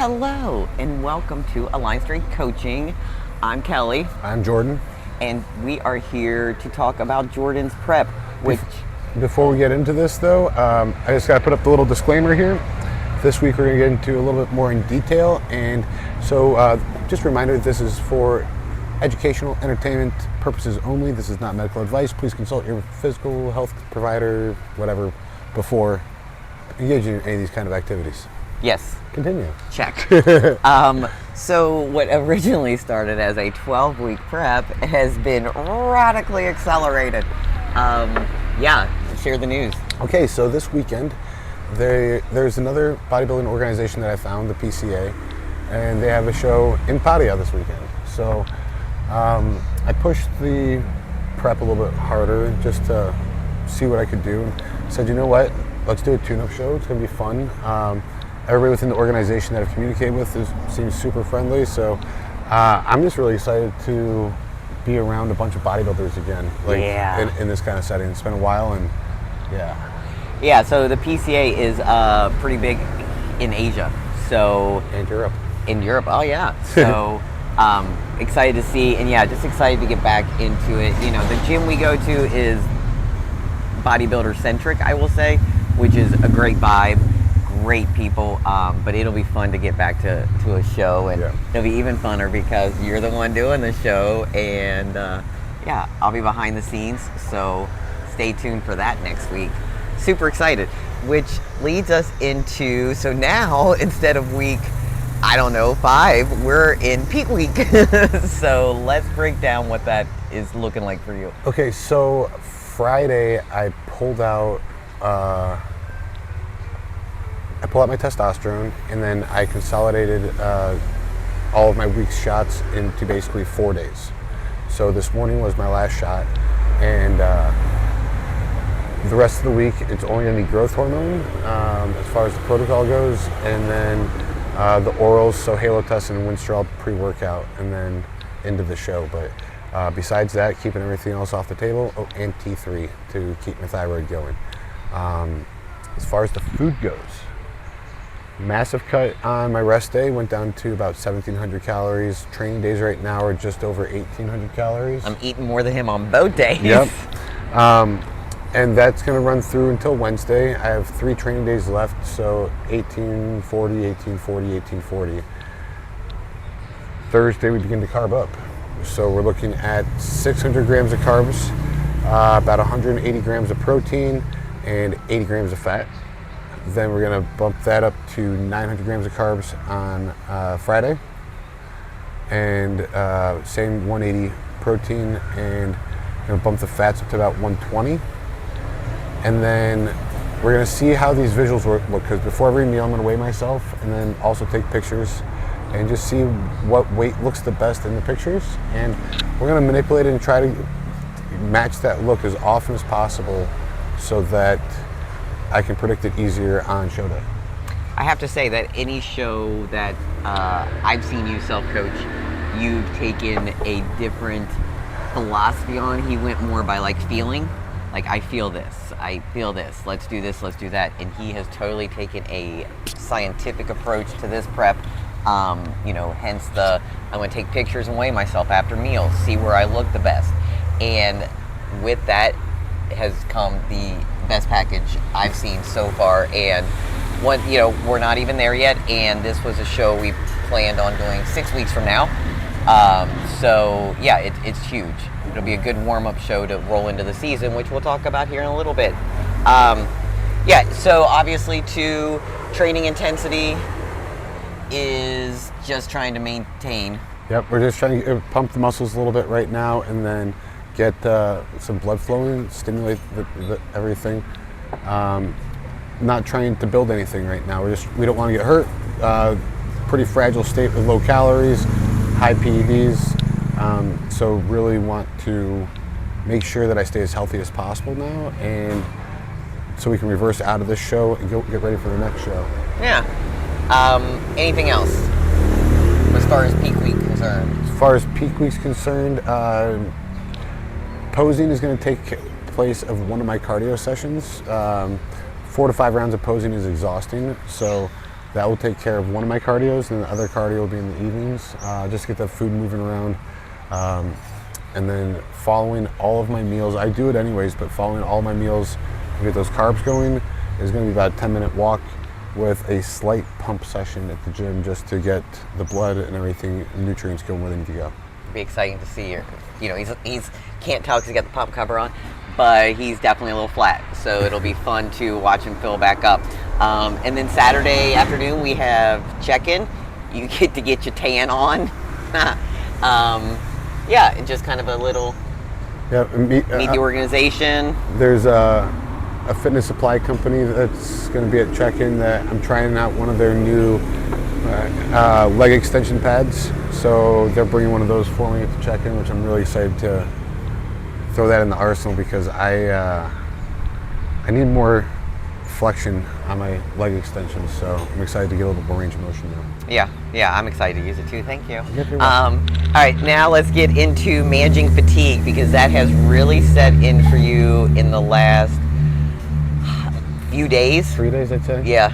Hello and welcome to Align Strength Coaching. I'm Kelly. I'm Jordan. And we are here to talk about Jordan's prep, which... Before we get into this though, I just got to put up the little disclaimer here. This week we're going to get into a little bit more in detail, and so just a reminder, this is for educational, entertainment purposes only. This is not medical advice. Please consult your physical health provider, whatever, before engaging in any of these kind of activities. Yes. Continue. Check. So what originally started as a 12-week prep has been radically accelerated. Share the news. Okay, so this weekend, there's another bodybuilding organization that I found, the PCA, and they have a show in Pattaya this weekend. So I pushed the prep a little bit harder just to see what I could do. And said, you know what, let's do a tune-up show. It's going to be fun. Everybody within the organization that I've communicated with seems super friendly. So I'm just really excited to be around a bunch of bodybuilders again, in this kind of setting. It's been a while, and yeah. So the PCA is pretty big in Asia. So and Europe. In Europe, oh yeah. So excited to see, and just excited to get back into it. You know, the gym we go to is bodybuilder centric, I will say, which is a great vibe. Great people, but it'll be fun to get back to a show, and it'll be even funner because you're the one doing the show, and I'll be behind the scenes, so stay tuned for that next week. Super excited, which leads us into, so now instead of week, 5, we're in peak week. So let's break down what that is looking like for you. Okay, so Friday I pulled out my testosterone, and then I consolidated all of my week's shots into basically 4 days. So this morning was my last shot, and the rest of the week it's only going to be growth hormone as far as the protocol goes, and then the orals, so Halotest and Winstrol pre-workout, and then into the show. But besides that, keeping everything else off the table, and T3 to keep my thyroid going. As far as the food goes, massive cut on my rest day, went down to about 1,700 calories. Training days right now are just over 1,800 calories. I'm eating more than him on both days. Yep. And that's going to run through until Wednesday. I have 3 training days left, so 1840, 1840, 1840. Thursday we begin to carb up. So we're looking at 600 grams of carbs, about 180 grams of protein, and 80 grams of fat. Then we're going to bump that up to 900 grams of carbs on Friday, and same 180 protein, and going to bump the fats up to about 120. And then we're going to see how these visuals look, because before every meal I'm going to weigh myself, and then also take pictures and just see what weight looks the best in the pictures. And we're going to manipulate it and try to match that look as often as possible so that I can predict it easier on show day. I have to say that any show that I've seen you self-coach, you've taken a different philosophy on. He went more by feeling, I feel this, let's do this, let's do that. And he has totally taken a scientific approach to this prep. Hence I'm going to take pictures and weigh myself after meals, see where I look the best. And with that has come the best package I've seen so far, and we're not even there yet, and this was a show we planned on doing 6 weeks from now. It's huge. It'll be a good warm-up show to roll into the season, which we'll talk about here in a little bit. So obviously too, training intensity is just trying to maintain. Yep, we're just trying to pump the muscles a little bit right now, and then get some blood flowing, stimulate everything. Not trying to build anything right now. We don't want to get hurt. Pretty fragile state with low calories, high PEDs. So really want to make sure that I stay as healthy as possible now, and so we can reverse out of this show and get ready for the next show. Yeah. Anything else as far as peak week concerned? As far as peak week's concerned, posing is going to take place of one of my cardio sessions. 4 to 5 rounds of posing is exhausting, so that will take care of one of my cardios, and the other cardio will be in the evenings, just to get the food moving around. And then following all of my meals, I do it anyways, but following all my meals to get those carbs going is going to be about a 10-minute walk with a slight pump session at the gym, just to get the blood and everything, nutrients going where they need to go. It'll be exciting to see. He's can't tell because he got the pump cover on, but he's definitely a little flat. So it'll be fun to watch him fill back up. And then Saturday afternoon we have check-in. You get to get your tan on. Yeah, and just kind of a little meet the organization. There's a fitness supply company that's going to be at check-in that I'm trying out one of their new leg extension pads. So they're bringing one of those for me at the check-in, which I'm really excited to throw that in the arsenal, because I need more flexion on my leg extensions. So I'm excited to get a little more range of motion now. Yeah, I'm excited to use it too. Thank you. All right, now let's get into managing fatigue, because that has really set in for you in the last few days. 3 days, I'd say. Yeah,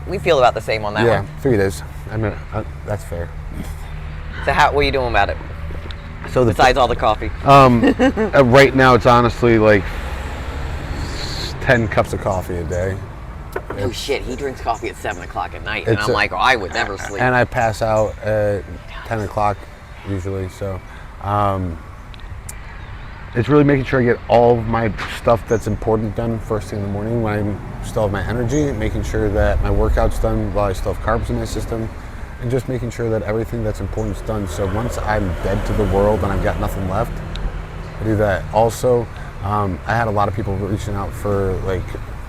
we feel about the same on that one. Yeah, 3 days. I mean, that's fair. So what are you doing about it? So besides all the coffee. Right now, it's honestly like 10 cups of coffee a day. Oh shit, he drinks coffee at 7 o'clock at night, and I'm like, I would never sleep. And I pass out at 10 o'clock usually, so it's really making sure I get all of my stuff that's important done first thing in the morning when I still have my energy, making sure that my workout's done while I still have carbs in my system, and just making sure that everything that's important is done. So once I'm dead to the world and I've got nothing left, I do that. Also, I had a lot of people reaching out for like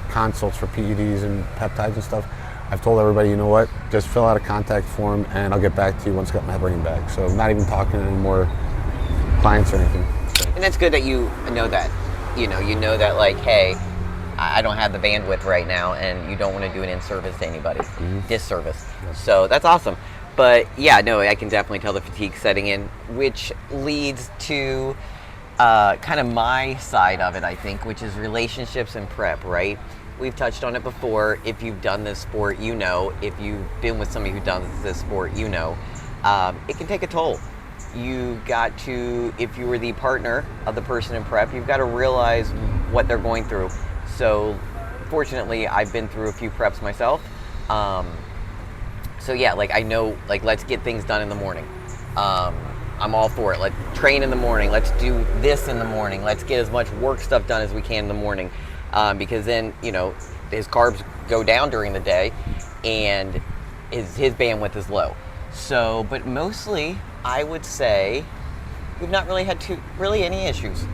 consults for PEDs and peptides and stuff. I've told everybody, you know what, just fill out a contact form and I'll get back to you once I got my brain back. So I'm not even talking to any more clients or anything. So. And that's good that you know that. You know that, like, hey, I don't have the bandwidth right now, and you don't want to do an in-service to anybody, disservice. Yeah. So that's awesome. But yeah, no, I can definitely tell the fatigue setting in, which leads to kind of my side of it, I think, which is relationships and prep, right? We've touched on it before. If you've done this sport, you know. If you've been with somebody who does this sport, you know. It can take a toll. You got to, if you were the partner of the person in prep, you've got to realize what they're going through. So fortunately, I've been through a few preps myself. So yeah, like I know, like let's get things done in the morning. I'm all for it. Let's train in the morning. Let's do this in the morning. Let's get as much work stuff done as we can in the morning. Because then, his carbs go down during the day and his bandwidth is low. So, but mostly I would say we've not really had any issues.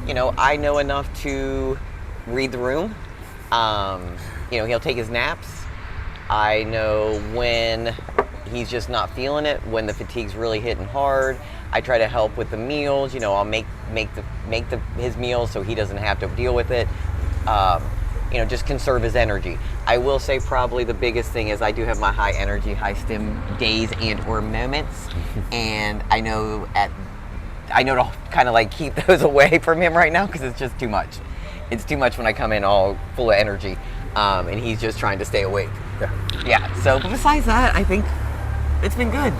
I know enough to read the room. He'll take his naps. I know when he's just not feeling it, when the fatigue's really hitting hard. I try to help with the meals. I'll make his meals so he doesn't have to deal with it. Just conserve his energy. I will say probably the biggest thing is I do have my high energy, high stim days and or moments, and I know to kind of like keep those away from him right now because it's just too much. It's too much when I come in all full of energy, and he's just trying to stay awake. Yeah. So, but besides that, I think it's been good.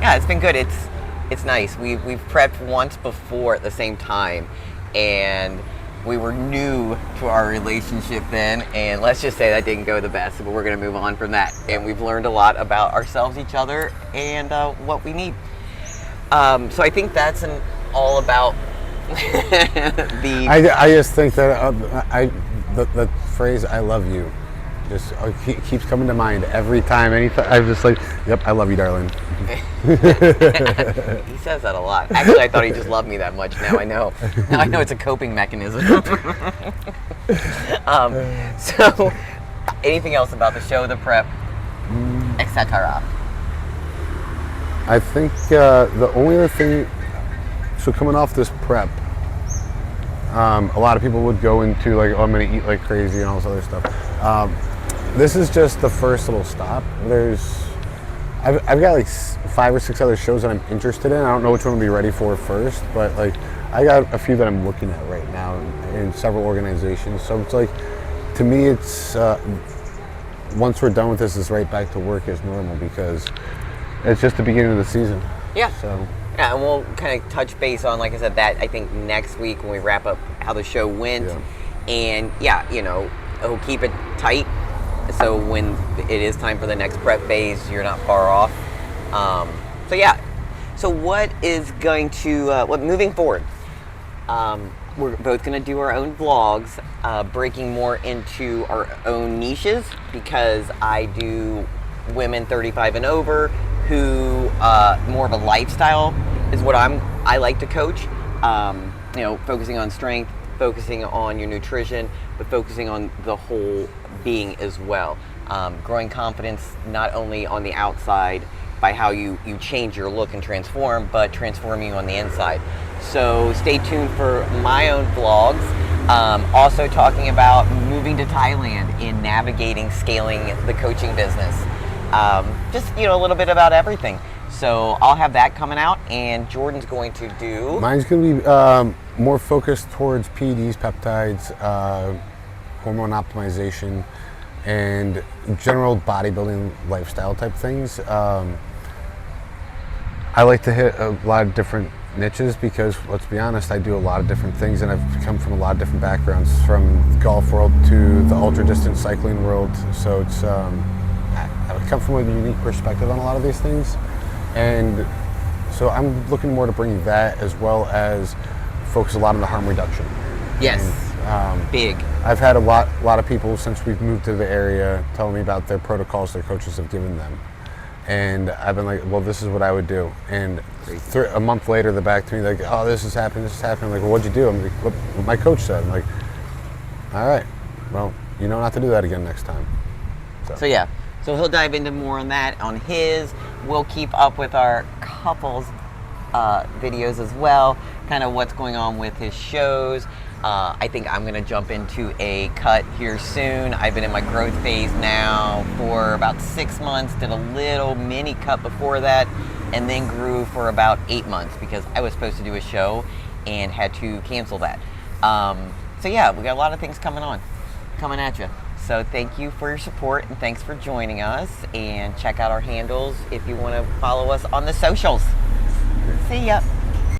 Yeah, it's been good. It's nice. We've prepped once before at the same time, and we were new to our relationship then, and let's just say that didn't go the best, but we're going to move on from that. And we've learned a lot about ourselves, each other, and what we need. So I think that's all about the... I just think that the phrase "I love you" just keeps coming to mind every time. I'm just like, "Yep, I love you, darling." He says that a lot. Actually, I thought he just loved me that much. Now I know. Now I know it's a coping mechanism. So, anything else about the show, the prep, etc.? I think the only other thing, so coming off this prep, a lot of people would go into like, oh, I'm going to eat like crazy and all this other stuff. This is just the first little stop. I've got like 5 or 6 other shows that I'm interested in. I don't know which one to be ready for first, but like I got a few that I'm looking at right now in several organizations. So it's like, to me, it's once we're done with this, it's right back to work as normal because it's just the beginning of the season. Yeah. So. Yeah, and we'll kind of touch base on, like I said, that I think next week when we wrap up how the show went. Yeah. And yeah, we'll keep it tight. So when it is time for the next prep phase, you're not far off. So yeah. So what is going to, moving forward? We're both going to do our own vlogs, breaking more into our own niches because I do women 35 and over who more of a lifestyle is what I like to coach. Focusing on strength, focusing on your nutrition, but focusing on the whole being as well. Growing confidence not only on the outside by how you change your look and transform, but transforming you on the inside. So stay tuned for my own vlogs. Also talking about moving to Thailand and navigating scaling the coaching business. Just a little bit about everything. So I'll have that coming out, and Jordan's going to do. Mine's going to be more focused towards PEDs, peptides, hormone optimization, and general bodybuilding lifestyle type things. I like to hit a lot of different niches because, let's be honest, I do a lot of different things, and I've come from a lot of different backgrounds, from the golf world to the ultra distance cycling world. So it's I come from a unique perspective on a lot of these things, and so I'm looking more to bring that as well as focus a lot on the harm reduction. Yes. And, big. I've had a lot of people since we've moved to the area telling me about their protocols their coaches have given them. And I've been like, well, this is what I would do. And a month later, they're back to me like, oh, this is happening. I'm like, well, what'd you do? I'm like, what my coach said. I'm like, all right, well, you know not to do that again next time. So yeah, so he'll dive into more on that on his. We'll keep up with our couples videos as well, kind of what's going on with his shows. I think I'm going to jump into a cut here soon. I've been in my growth phase now for about 6 months, did a little mini cut before that, and then grew for about 8 months because I was supposed to do a show and had to cancel that. So yeah, we got a lot of things coming at you. So thank you for your support and thanks for joining us, and check out our handles if you want to follow us on the socials. See ya.